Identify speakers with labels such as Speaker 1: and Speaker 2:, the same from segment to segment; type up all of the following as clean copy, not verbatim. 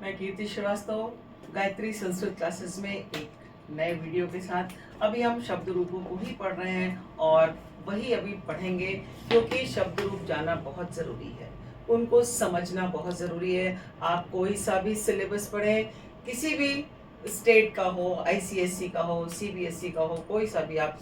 Speaker 1: मैं कीर्ति श्रीवास्तव गायत्री संस्कृत क्लासेस में एक नए वीडियो के साथ अभी हम शब्द रूपों को ही पढ़ रहे हैं और वही अभी पढ़ेंगे क्योंकि शब्द रूप जाना बहुत ज़रूरी है, उनको समझना बहुत ज़रूरी है। आप कोई सा भी सिलेबस पढ़ें, किसी भी स्टेट का हो, आईसीएसई का हो, सीबीएसई का हो, कोई सा भी आप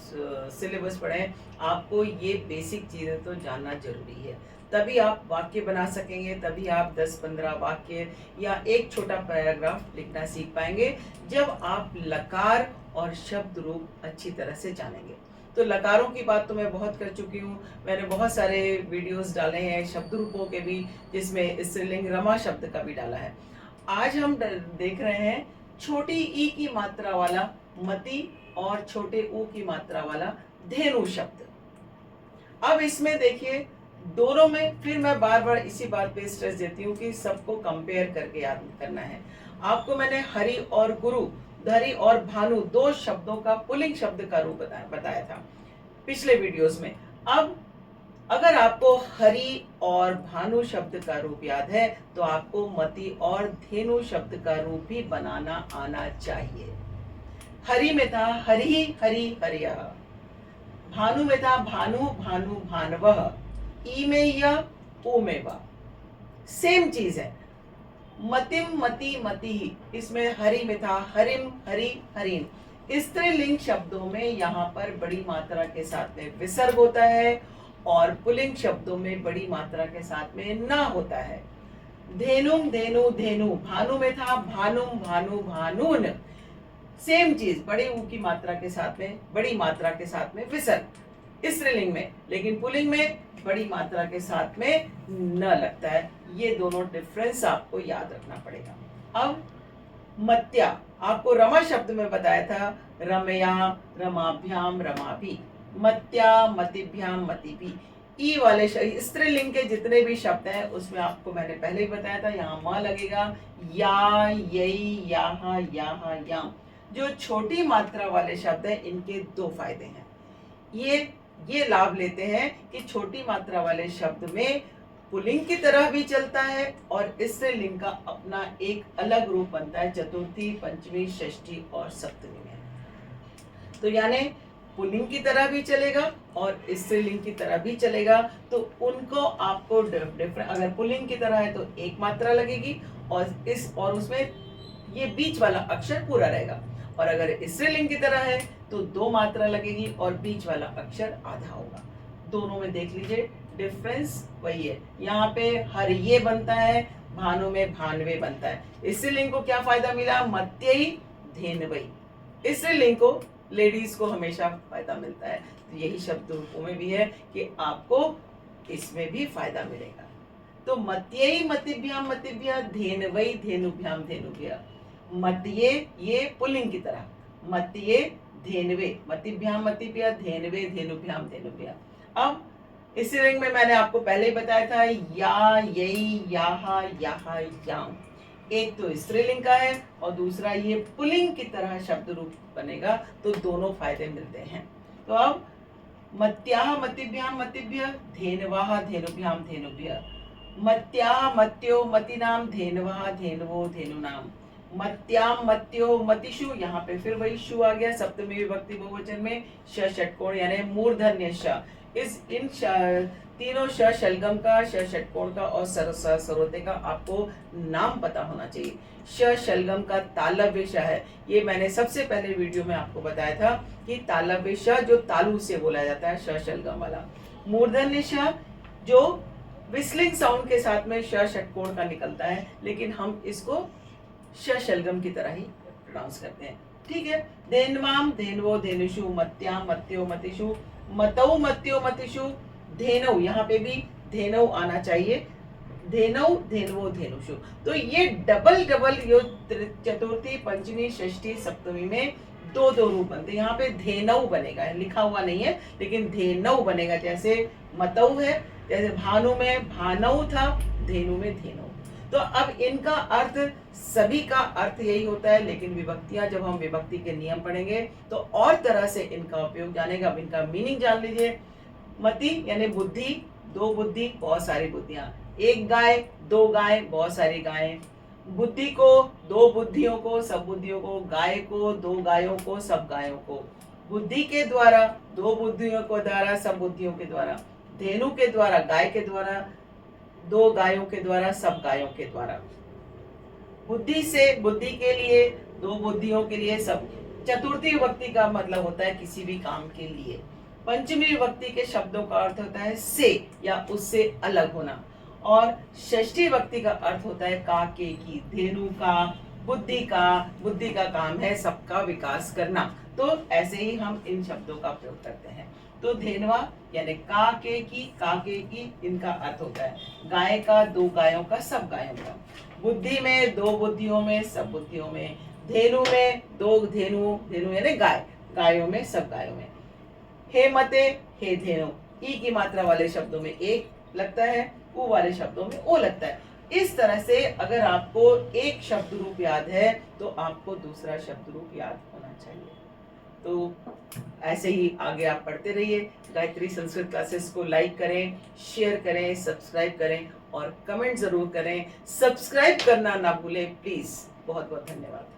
Speaker 1: सिलेबस पढ़ें, आपको ये बेसिक चीज़ें तो जानना जरूरी है। तभी आप वाक्य बना सकेंगे, तभी आप 10-15 वाक्य या एक छोटा पैराग्राफ लिखना सीख पाएंगे जब आप लकार और शब्द रूप अच्छी तरह से जानेंगे। तो लकारों की बात तो मैं बहुत कर चुकी हूँ, मैंने बहुत सारे वीडियोस डाले हैं शब्द रूपों के भी, जिसमें स्त्रीलिंग रमा शब्द का भी डाला है। आज हम देख रहे हैं छोटी ई की मात्रा वाला मति और छोटे ऊ की मात्रा वाला धेनु शब्द। अब इसमें देखिए दोनों में फिर मैं बार बार इसी बात पे स्ट्रेस देती हूँ कि सबको कंपेयर करके याद करना है। आपको मैंने हरि और गुरु, धरी और भानु दो शब्दों का पुल्लिंग शब्द का रूप बताया था पिछले वीडियोस में। अब अगर आपको हरि और भानु शब्द का रूप याद है तो आपको मति और धेनु शब्द का रूप भी बनाना आना चाहिए। हरि में था हरि हरि हरिया, भानु में था भानु भानु भानवः, ई में य, ऊ में व। सेम चीज है। मतिम मति मति, इसमें हरि में था हरिम हरि हरिम। स्त्रीलिंग शब्दों में यहाँ पर बड़ी मात्रा के साथ में विसर्ग होता है और पुल्लिंग शब्दों में बड़ी मात्रा के साथ में ना होता है। धेनुम धेनु धेनु, भानु में था भानुम भानु भानुन। सेम चीज, बड़े ऊ की मात्रा के साथ में, बड़ी मात्रा के साथ में विसर्ग स्त्रीलिंग में, लेकिन पुल्लिंग में बड़ी मात्रा के साथ में न लगता है। ये दोनों डिफरेंस आपको याद रखना पड़ेगा। अब मत्या, आपको रमा शब्द में बताया था रमया रमाभ्याम रमाभि, मत्या मतिभ्याम मतिभि। ई वाले स्त्रीलिंग के जितने भी शब्द हैं उसमें आपको मैंने पहले ही बताया था, यहाँ म लगेगा, या यई यहाँ यहाँ याम। जो छोटी मात्रा वाले शब्द हैं इनके दो फायदे हैं। ये लाभ लेते हैं कि छोटी मात्रा वाले शब्द में पुल्लिंग की तरह भी चलता है और स्त्रीलिंग का अपना एक अलग रूप बनता है चतुर्थी, पंचमी, षष्ठी और सप्तमी में। तो यानी पुल्लिंग की तरह भी चलेगा और स्त्रीलिंग की तरह भी चलेगा। तो उनको आपको डिफरेंट, अगर पुल्लिंग की तरह है तो एक मात्रा लगेगी और उसमें ये बीच वाला अक्षर पूरा रहेगा, और अगर स्त्रीलिंग की तरह है तो दो मात्रा लगेगी और बीच वाला अक्षर आधा होगा। दोनों में देख लीजिए डिफरेंस वही है। यहाँ पे हरिये बनता है, भानु में भानवे बनता है। स्त्रीलिंग को क्या फायदा मिला, मत्यई धेनवई। स्त्रीलिंग को, लेडीज को हमेशा फायदा मिलता है। तो यही शब्द रूपों में भी है कि आपको इसमें भी फायदा मिलेगा। तो मत्यई मतिभ्याम मतिभ्य, धेनवई धेनुभ्याम धेनुभ्य। मत्ये, ये पुल्लिंग की तरह, मत्ये धेनवे, मतिभ्याम मतिभ्य, धेनवे धेनुभ्याम धेनुभ्य। अब स्त्रीलिंग में मैंने आपको पहले ही बताया था या यई याहा याहा याम। एक तो स्त्रीलिंग का है और दूसरा ये पुल्लिंग की तरह शब्द रूप बनेगा, तो दोनों फायदे मिलते हैं। तो अब मत्याह मतिभ्याम मतिभ्य, धेनवाह धेनुभ्याम धेनुभ्य। मत्याह मत्यो मतिनाम, धेनवाह धेनवो धेनुनाम। मत्याम मत्यो मतिषु, यहाँ पे फिर वही शु आ गया सप्तमी विभक्ति बहुवचन में, श षटकोण यानी मूर्धन्य श। इन तीनों श शलगम का, श षटकोण का और सरोते का आपको नाम पता होना चाहिए। श शलगम का तालव्य श है, ये मैंने सबसे पहले वीडियो में आपको बताया था कि तालव्य श जो तालु से बोला जाता है, श शलगम वाला। मूर्धन्य श जो विस्लिंग साउंड के साथ में श षटकोण का निकलता है, लेकिन हम इसको श शलगम की तरह ही प्रोनाउंस करते हैं। ठीक है। धेनवाम धेनवो धेनुषु, मत्याम मत्यो मतिषु, मतौ मत्यो मतिषु, धेनौ, यहाँ पे भी धेनौ आना चाहिए, धेनौ धेनवो धेनुषु। तो ये डबल यो चतुर्थी, पंचमी, षष्ठी, सप्तमी में दो दो रूप बनते हैं। यहाँ पे धेनौ बनेगा, लिखा हुआ नहीं है लेकिन धेनौ बनेगा। जैसे मतौ है, जैसे भानु में भानौ था, धेनु में धेनौ। तो अब इनका अर्थ, सभी का अर्थ यही होता है, लेकिन विभक्तियां, जब हम विभक्ति के नियम पढ़ेंगे तो और तरह से इनका उपयोग जानेंगे। अब इनका मीनिंग जान लीजिए। मति यानी बुद्धि, दो बुद्धि बहुत सारी बुद्धियां। एक गाय, दो गाय बहुत सारी गायें। बुद्धि को, दो बुद्धियों को, सब बुद्धियों को, गाय को, दो गायों को, सब गायों को, बुद्धि के द्वारा, दो बुद्धियों को द्वारा, सब बुद्धियों के द्वारा, धेनु के द्वारा, गाय के द्वारा, दो गायों के द्वारा, सब गायों के द्वारा, बुद्धि से, बुद्धि के लिए, दो बुद्धियों के लिए, सब। चतुर्थी विभक्ति का मतलब होता है किसी भी काम के लिए। पंचमी विभक्ति के शब्दों का अर्थ होता है से या उससे अलग होना, और षष्ठी विभक्ति का अर्थ होता है का, के, की, धेनु का, बुद्धि का काम है सबका विकास करना। तो ऐसे ही हम इन शब्दों का प्रयोग करते हैं। तो धेनवा यानी का, के, की, इनका अर्थ होता है गाय का, दो गायों का, सब गायों का, बुद्धि में, दो बुद्धियों में, सब बुद्धियों में, धेनु में, दो धेनु, धेनु यानी गाय, गायों में, सब गायों में, हे मते, हे धेनु, ई की मात्रा वाले शब्दों में एक लगता है, उ वाले शब्दों में ओ लगता है। इस तरह से अगर आपको एक शब्द रूप याद है तो आपको दूसरा शब्द रूप याद होना चाहिए। तो ऐसे ही आगे आप पढ़ते रहिए। गायत्री संस्कृत क्लासेस को लाइक करें, शेयर करें, सब्सक्राइब करें और कमेंट जरूर करें। सब्सक्राइब करना ना भूलें प्लीज। बहुत बहुत धन्यवाद।